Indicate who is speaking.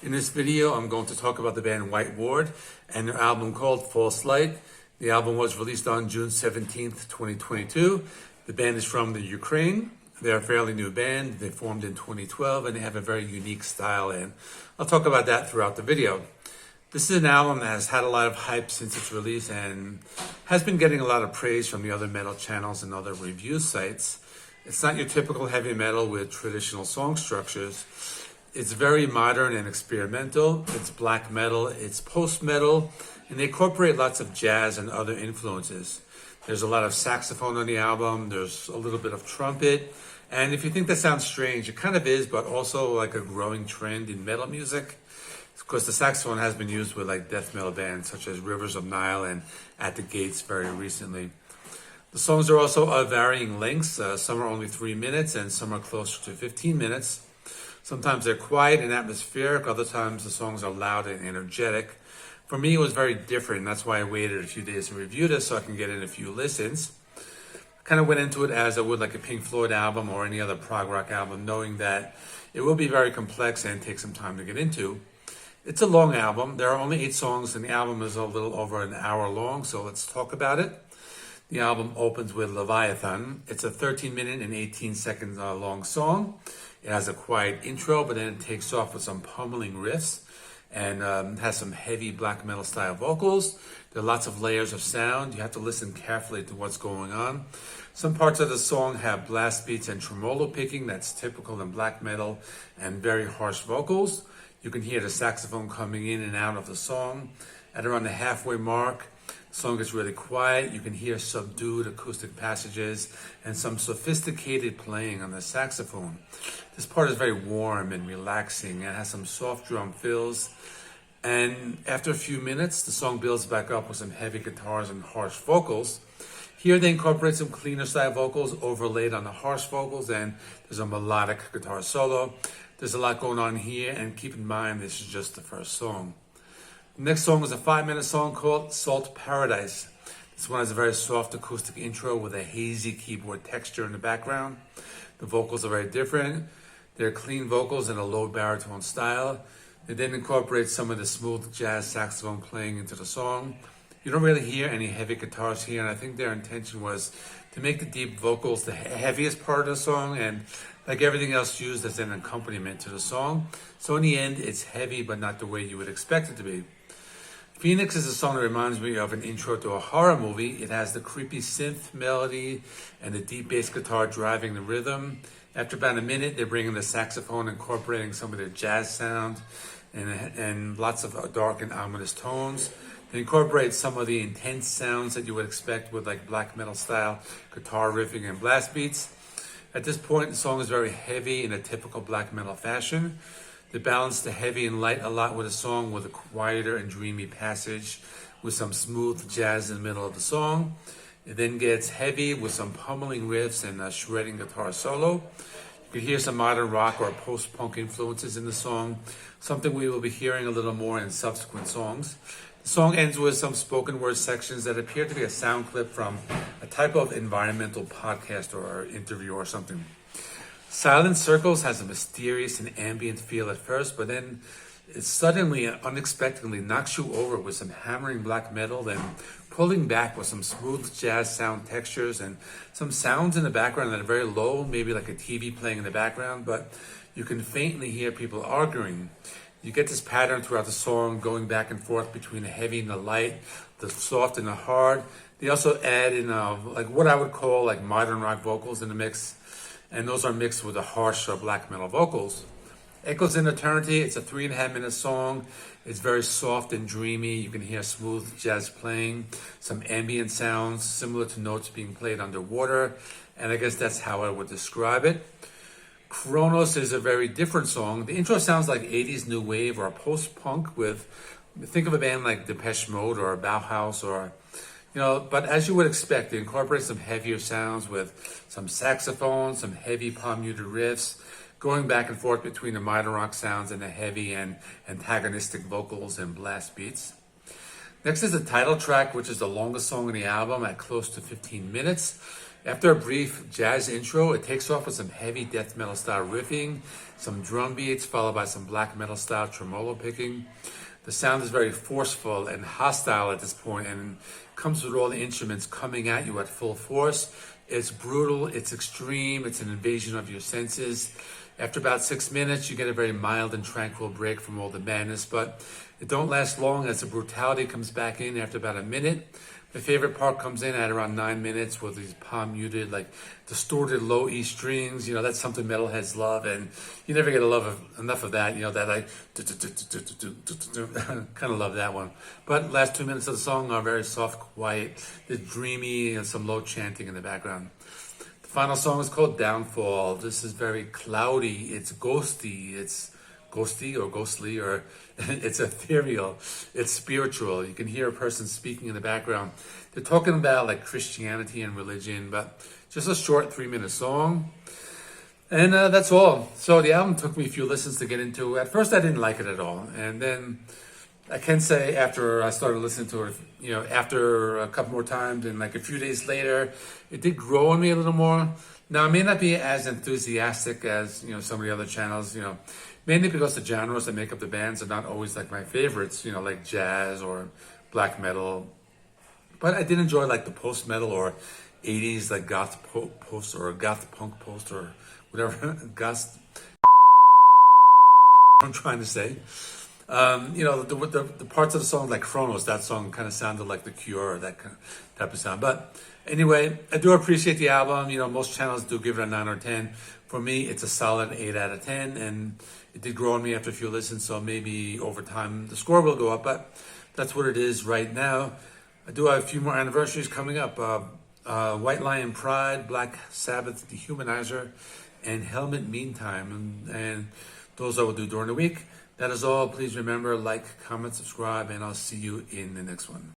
Speaker 1: In this video, I'm going to talk about the band White Ward and their album called False Light. The album was released on June 17th, 2022. The band is from the Ukraine. They're a fairly new band. They formed in 2012 and they have a very unique style, and I'll talk about that throughout the video. This is an album that has had a lot of hype since its release and has been getting a lot of praise from the other metal channels and other review sites. It's not your typical heavy metal with traditional song structures. It's very modern and experimental. It's black metal, it's post-metal, and they incorporate lots of jazz and other influences. There's a lot of saxophone on the album, there's a little bit of trumpet, and if you think that sounds strange, it kind of is, but also like a growing trend in metal music. Of course, the saxophone has been used with like death metal bands such as Rivers of Nile and At the Gates very recently. The songs are also of varying lengths. Some are only 3 minutes and some are closer to 15 minutes. Sometimes they're quiet and atmospheric. Other times the songs are loud and energetic. For me, it was very different. That's why I waited a few days to review this so I can get in a few listens. I kind of went into it as I would like a Pink Floyd album or any other prog rock album, knowing that it will be very complex and take some time to get into. It's a long album. There are only 8 songs and the album is a little over an hour long, so let's talk about it. The album opens with Leviathan. It's a 13 minute and 18 seconds long song. It has a quiet intro, but then it takes off with some pummeling riffs and has some heavy black metal style vocals. There are lots of layers of sound. You have to listen carefully to what's going on. Some parts of the song have blast beats and tremolo picking that's typical in black metal and very harsh vocals. You can hear the saxophone coming in and out of the song. At around the halfway mark, the song gets really quiet. You can hear subdued acoustic passages and some sophisticated playing on the saxophone. This part is very warm and relaxing and has some soft drum fills. And after a few minutes, the song builds back up with some heavy guitars and harsh vocals. Here they incorporate some cleaner style vocals overlaid on the harsh vocals, and there's a melodic guitar solo. There's a lot going on here, and keep in mind this is just the first song. The next song is a 5-minute song called Salt Paradise. This one has a very soft acoustic intro with a hazy keyboard texture in the background. The vocals are very different. They're clean vocals in a low baritone style. They then incorporate some of the smooth jazz saxophone playing into the song. You don't really hear any heavy guitars here, and I think their intention was to make the deep vocals the heaviest part of the song and like everything else used as an accompaniment to the song. So in the end, it's heavy, but not the way you would expect it to be. Phoenix is a song that reminds me of an intro to a horror movie. It has the creepy synth melody and the deep bass guitar driving the rhythm. After about a minute, they bring in the saxophone, incorporating some of the jazz sound and lots of dark and ominous tones. They incorporate some of the intense sounds that you would expect with like black metal style guitar riffing and blast beats. At this point, the song is very heavy in a typical black metal fashion. They balance the heavy and light a lot with a song with a quieter and dreamy passage with some smooth jazz in the middle of the song. It then gets heavy with some pummeling riffs and a shredding guitar solo. You can hear some modern rock or post-punk influences in the song, something we will be hearing a little more in subsequent songs. The song ends with some spoken word sections that appear to be a sound clip from a type of environmental podcast or interview or something. Silent Circles has a mysterious and ambient feel at first, but then it suddenly and unexpectedly knocks you over with some hammering black metal, then pulling back with some smooth jazz sound textures and some sounds in the background that are very low, maybe like a TV playing in the background, but you can faintly hear people arguing. You get this pattern throughout the song, going back and forth between the heavy and the light, the soft and the hard. They also add in like what I would call like modern rock vocals in the mix, and those are mixed with the harsh black metal vocals. Echoes in Eternity, it's a 3.5 minute song. It's very soft and dreamy. You can hear smooth jazz playing, some ambient sounds similar to notes being played underwater, and I guess that's how I would describe it. Kronos is a very different song. The intro sounds like 80s new wave or post-punk with, think of a band like Depeche Mode or Bauhaus or, but as you would expect, it incorporates some heavier sounds with some saxophone, some heavy palm muted riffs, going back and forth between the modern rock sounds and the heavy and antagonistic vocals and blast beats. Next is the title track, which is the longest song in the album at close to 15 minutes. After a brief jazz intro, it takes off with some heavy death metal style riffing, some drum beats, followed by some black metal style tremolo picking. The sound is very forceful and hostile at this point, and comes with all the instruments coming at you at full force. It's brutal, it's extreme, it's an invasion of your senses. After about 6 minutes, you get a very mild and tranquil break from all the madness, but it don't last long as the brutality comes back in after about a minute. My favorite part comes in at around 9 minutes with these palm muted, like distorted low E strings. You know, that's something metalheads love, and you never get enough of that. You know, that like kind of love that one. But last 2 minutes of the song are very soft, quiet, it's dreamy, and some low chanting in the background. The final song is called Downfall. This is very cloudy. It's ghosty. It's ghosty or ghostly, or it's ethereal, it's spiritual. You can hear a person speaking in the background. They're talking about like Christianity and religion, but just a short 3-minute song. And that's all. So the album took me a few listens to get into. At first I didn't like it at all, and then I can say after I started listening to it, you know, after a couple more times and like a few days later, it did grow on me a little more. Now, I may not be as enthusiastic as, you know, some of the other channels, you know, mainly because the genres that make up the bands are not always like my favorites, you know, like jazz or black metal. But I did enjoy like the post-metal or 80s like goth post or goth punk post or whatever, goth I'm trying to say. You know, the parts of the song like Kronos, that song kind of sounded like The Cure, or that kind of type of sound. But anyway, I do appreciate the album. You know, most channels do give it a 9 or 10. For me, it's a solid 8 out of 10, and it did grow on me after a few listens, so maybe over time the score will go up, but that's what it is right now. I do have a few more anniversaries coming up. White Lion Pride, Black Sabbath Dehumanizer, and Helmet Meantime, and those I will do during the week. That is all. Please remember, like, comment, subscribe, and I'll see you in the next one.